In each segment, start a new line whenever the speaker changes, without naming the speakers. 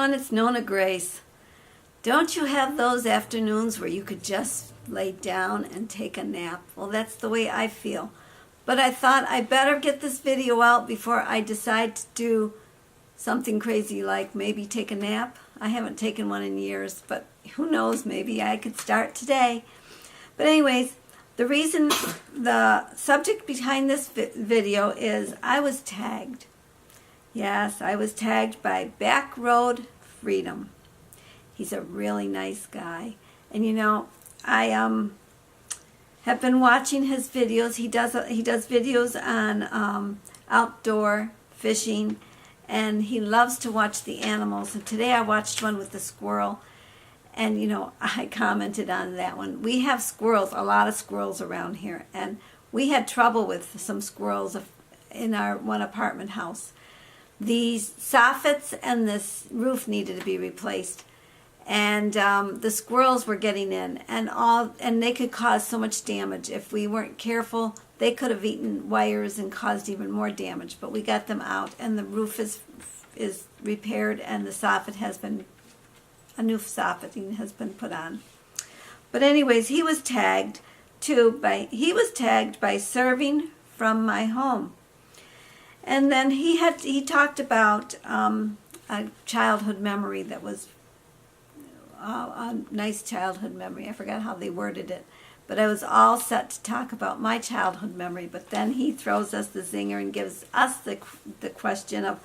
everyone, it's NonnaGrace. Don't you have those afternoons where you could just lay down and take a nap? Well, that's the way I feel. But I thought I better get this video out before I decide to do something crazy like maybe take a nap. I haven't taken one in years, but who knows, maybe I could start today. But anyways, the subject behind this video is I was tagged. Yes, I was tagged by Backroad Freedom. He's a really nice guy. And you know, I have been watching his videos. He does videos on outdoor fishing, and he loves to watch the animals. And today I watched one with the squirrel, and you know, I commented on that one. We have squirrels, a lot of squirrels around here, and we had trouble with some squirrels in our one apartment house. These soffits and this roof needed to be replaced, and the squirrels were getting in, and they could cause so much damage. If we weren't careful, they could have eaten wires and caused even more damage. But we got them out, and the roof is repaired, and the soffit has been, a new soffitting has been put on. But anyways, he was tagged by serving from my home. And then he talked about a childhood memory that was a nice childhood memory. I forgot how they worded it, but I was all set to talk about my childhood memory. But then he throws us the zinger and gives us the question of,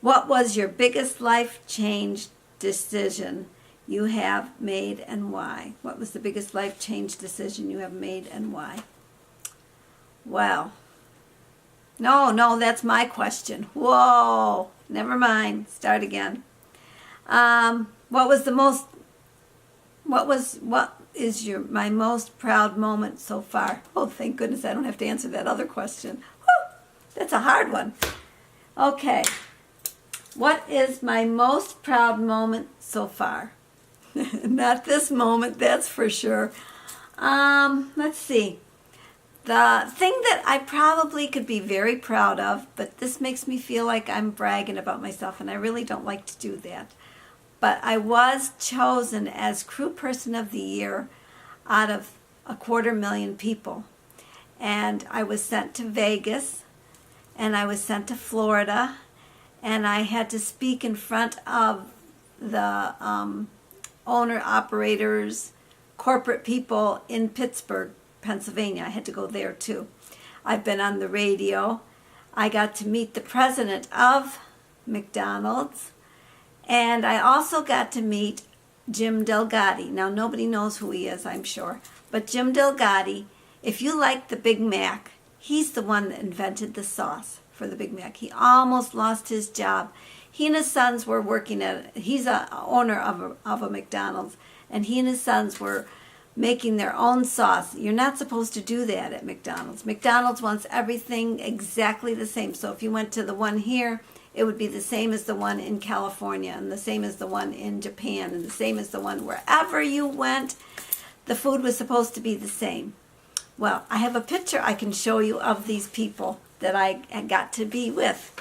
what was your biggest life change decision you have made and why? What was the biggest life change decision you have made and why? Well, no, that's my question. Whoa, never mind. Start again. What is my most proud moment so far? Oh, thank goodness I don't have to answer that other question. Whew, that's a hard one. Okay. What is my most proud moment so far? Not this moment, that's for sure. Let's see. The thing that I probably could be very proud of, but this makes me feel like I'm bragging about myself, and I really don't like to do that. But I was chosen as Crew Person of the Year out of 250,000 people. And I was sent to Vegas, and I was sent to Florida, and I had to speak in front of the owner-operators, corporate people in Pittsburgh, Pennsylvania. I had to go there too. I've been on the radio. I got to meet the president of McDonald's, and I also got to meet Jim Delgatti. Now, nobody knows who he is, I'm sure, but Jim Delgatti, if you like the Big Mac, he's the one that invented the sauce for the Big Mac. He almost lost his job. He and his sons were working he's a owner of a McDonald's, and he and his sons were making their own sauce. You're not supposed to do that at McDonald's. McDonald's wants everything exactly the same. So if you went to the one here, it would be the same as the one in California, and the same as the one in Japan, and the same as the one wherever you went. The food was supposed to be the same. Well, I have a picture I can show you of these people that I got to be with.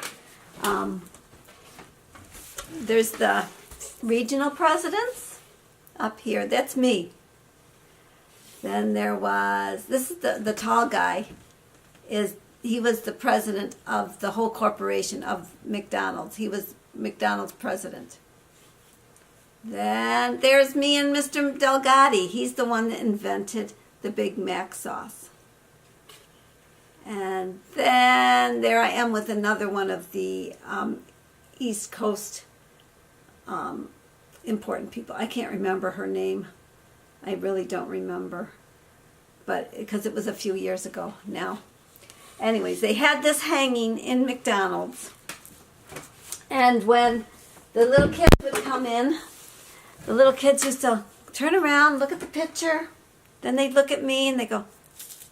There's the regional presidents up here. That's me. Then there was, this is the tall guy, he was the president of the whole corporation of McDonald's. He was McDonald's president. Then there's me and Mr. Delgatti. He's the one that invented the Big Mac sauce. And then there I am with another one of the East Coast important people. I can't remember her name. I really don't remember, but because it was a few years ago now. Anyways, they had this hanging in McDonald's, and when the little kids would come in, the little kids used to turn around, look at the picture, then they'd look at me and they go,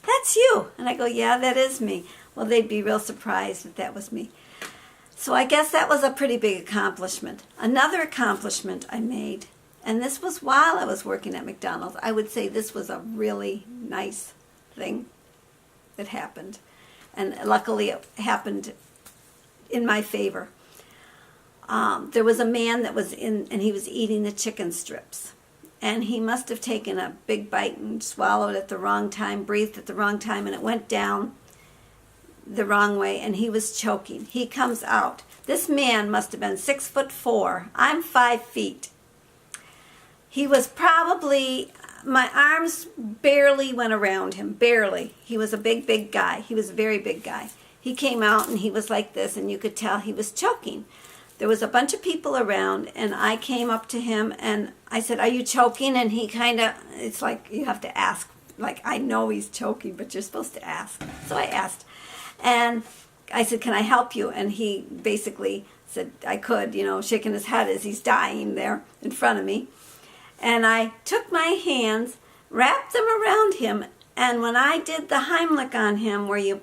"That's you," and I go, "Yeah, that is me." Well, they'd be real surprised that that was me. So I guess that was a pretty big accomplishment. Another accomplishment I made, and this was while I was working at McDonald's. I would say this was a really nice thing that happened. And luckily it happened in my favor. there was a man that was in, and he was eating the chicken strips. And he must have taken a big bite and swallowed at the wrong time, breathed at the wrong time, and it went down the wrong way, and he was choking. He comes out. This man must have been 6'4". I'm 5 feet. He was probably, my arms barely went around him, barely. He was a big, big guy. He was a very big guy. He came out and he was like this, and you could tell he was choking. There was a bunch of people around, and I came up to him and I said, "Are you choking?" And he kind of, it's like you have to ask. Like, I know he's choking, but you're supposed to ask. So I asked. And I said, "Can I help you?" And he basically said I could, you know, shaking his head as he's dying there in front of me. And I took my hands, wrapped them around him, and when I did the Heimlich on him, where you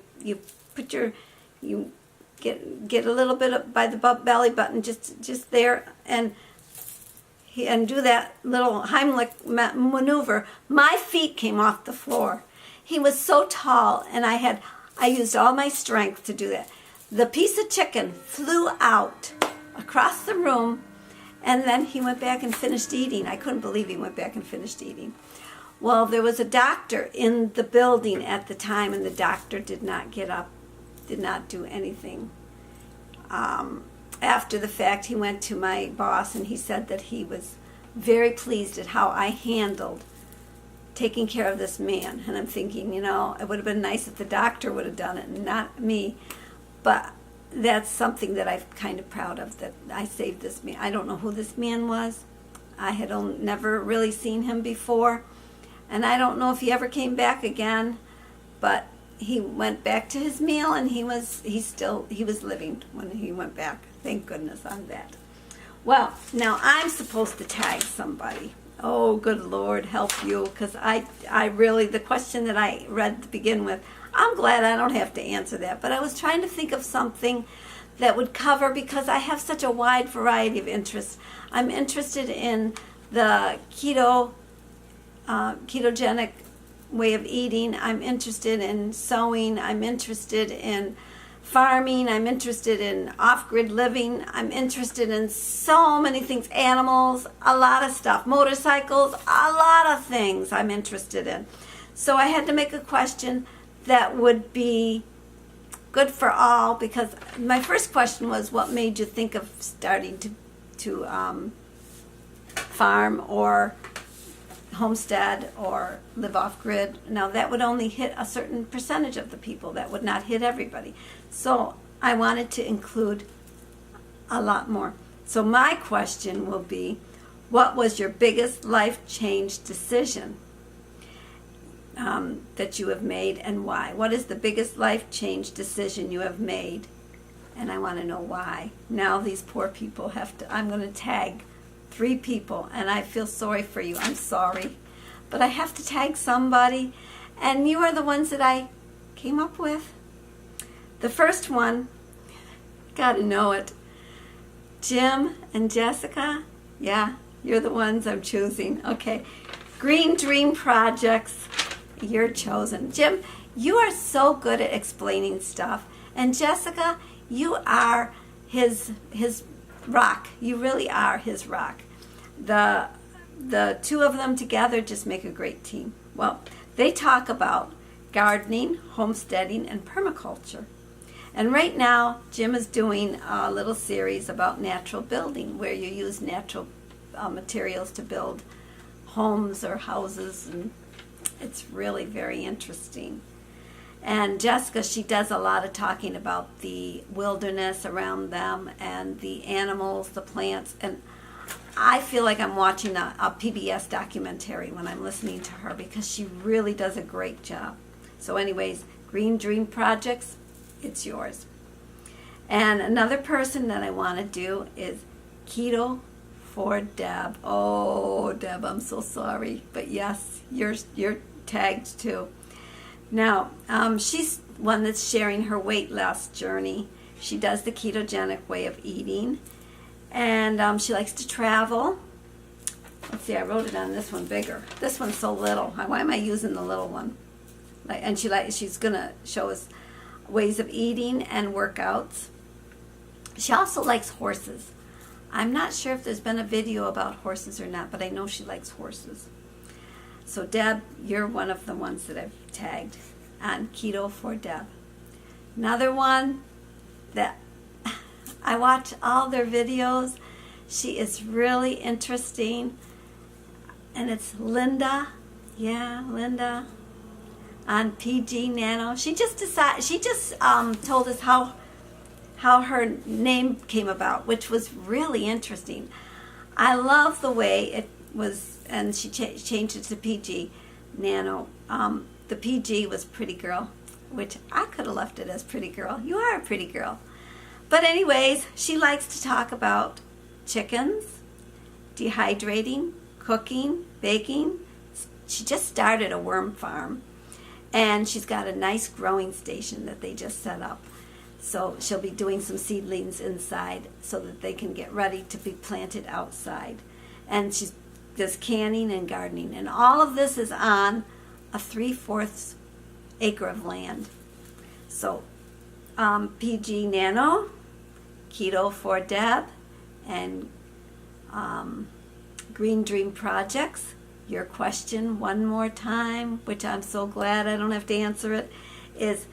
put your, you get a little bit up by the belly button, just there, and do that little Heimlich maneuver, my feet came off the floor. He was so tall, and I used all my strength to do that. The piece of chicken flew out across the room, and then he went back and finished eating. I couldn't believe he went back and finished eating. Well, there was a doctor in the building at the time, and the doctor did not get up, did not do anything. After the fact, he went to my boss, and he said that he was very pleased at how I handled taking care of this man. And I'm thinking, you know, it would have been nice if the doctor would have done it and not me. But that's something that I'm kind of proud of, that I saved this man. I don't know who this man was. I had never really seen him before. And I don't know if he ever came back again. But he went back to his meal, and he was living when he went back. Thank goodness on that. Well, now I'm supposed to tag somebody. Oh, good Lord, help you, because I really, the question that I read to begin with, I'm glad I don't have to answer that, but I was trying to think of something that would cover, because I have such a wide variety of interests. I'm interested in the ketogenic way of eating. I'm interested in sewing. I'm interested in farming. I'm interested in off-grid living. I'm interested in so many things. Animals, a lot of stuff. Motorcycles, a lot of things I'm interested in. So I had to make a question that would be good for all, because my first question was, what made you think of starting to farm or homestead or live off-grid? Now, that would only hit a certain percentage of the people. That would not hit everybody. So I wanted to include a lot more. So my question will be, what was your biggest life change decision that you have made, and why? What is the biggest life change decision you have made? And I want to know why. Now these poor people have to, I'm going to tag 3 people, and I feel sorry for you. I'm sorry. But I have to tag somebody, and you are the ones that I came up with. The first one, gotta know it. Jim and Jessica, yeah, you're the ones I'm choosing. Okay. Green Dream Projects, you're chosen. Jim, you are so good at explaining stuff. And Jessica, you are his rock. You really are his rock. The 2 of them together just make a great team. Well, they talk about gardening, homesteading, and permaculture. And right now, Jim is doing a little series about natural building, where you use natural materials to build homes or houses, and it's really very interesting. And Jessica, she does a lot of talking about the wilderness around them and the animals, the plants, and I feel like I'm watching a PBS documentary when I'm listening to her, because she really does a great job. So anyways, Green Dream Projects, it's yours. And another person that I want to do is Keto for Deb. Oh, Deb, I'm so sorry. But yes, you're tagged too. Now, she's one that's sharing her weight loss journey. She does the ketogenic way of eating. And she likes to travel. Let's see, I wrote it on this one bigger. This one's so little. Why am I using the little one? And she's going to show us ways of eating and workouts. She also likes horses. I'm not sure if there's been a video about horses or not, but I know she likes horses. So Deb, you're one of the ones that I've tagged on Keto for Deb. Another one that I watch all their videos. She is really interesting. And it's Linda. Yeah, Linda on PG Nano. She just told us how her name came about, which was really interesting. I love the way it was, and she changed it to PG Nano. The PG was Pretty Girl, which I could have left it as Pretty Girl. You are a pretty girl. But anyways, she likes to talk about chickens, dehydrating, cooking, baking. She just started a worm farm, and she's got a nice growing station that they just set up. So she'll be doing some seedlings inside so that they can get ready to be planted outside. And she does canning and gardening. And all of this is on a 3/4 acre of land. So PG Nano, Keto for Deb, and Green Dream Projects. Your question one more time, which I'm so glad I don't have to answer it, is,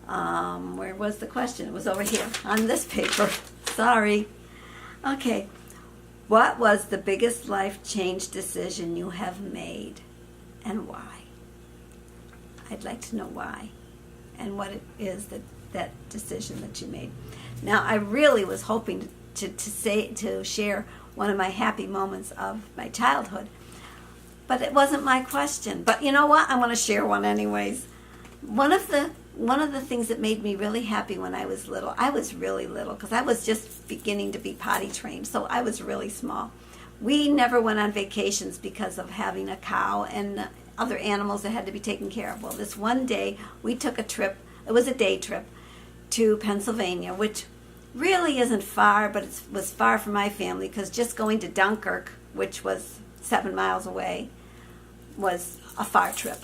where was the question? It was over here on this paper. Sorry. Okay. What was the biggest life change decision you have made, and why? I'd like to know why and what it is that decision that you made. Now, I really was hoping to share one of my happy moments of my childhood, but it wasn't my question. But you know what? I'm going to share one anyways. One of the things that made me really happy when I was little, I was really little because I was just beginning to be potty trained, so I was really small. We never went on vacations because of having a cow and other animals that had to be taken care of. Well, this one day we took a trip, it was a day trip, to Pennsylvania, which really isn't far, but it was far for my family because just going to Dunkirk, which was 7 miles away, was a far trip.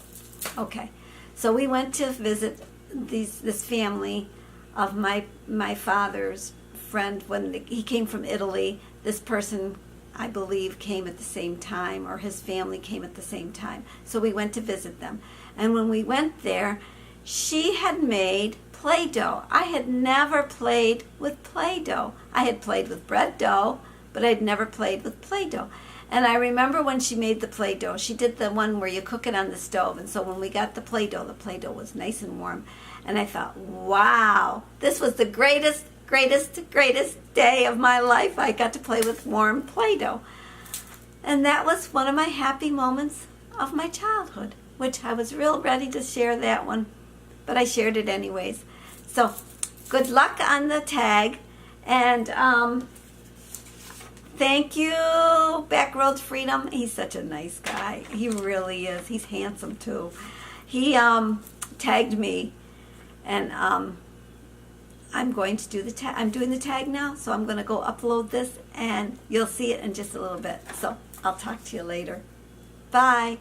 Okay, so we went to visit this family of my father's friend when he came from Italy. This person, I believe, came at the same time, or his family came at the same time. So we went to visit them. And when we went there, she had made Play-Doh. I had never played with Play-Doh. I had played with bread dough, but I'd never played with Play-Doh. And I remember when she made the Play-Doh, she did the one where you cook it on the stove. And so when we got the Play-Doh was nice and warm. And I thought, wow, this was the greatest day of my life. I got to play with warm Play-Doh. And that was one of my happy moments of my childhood, which I was real ready to share that one, but I shared it anyways. So good luck on the tag, and thank you, Backroad Freedom. He's such a nice guy. He really is. He's handsome too. He tagged me, and I'm going to do the tag. I'm doing the tag now, so I'm going to go upload this, and you'll see it in just a little bit. So I'll talk to you later. Bye.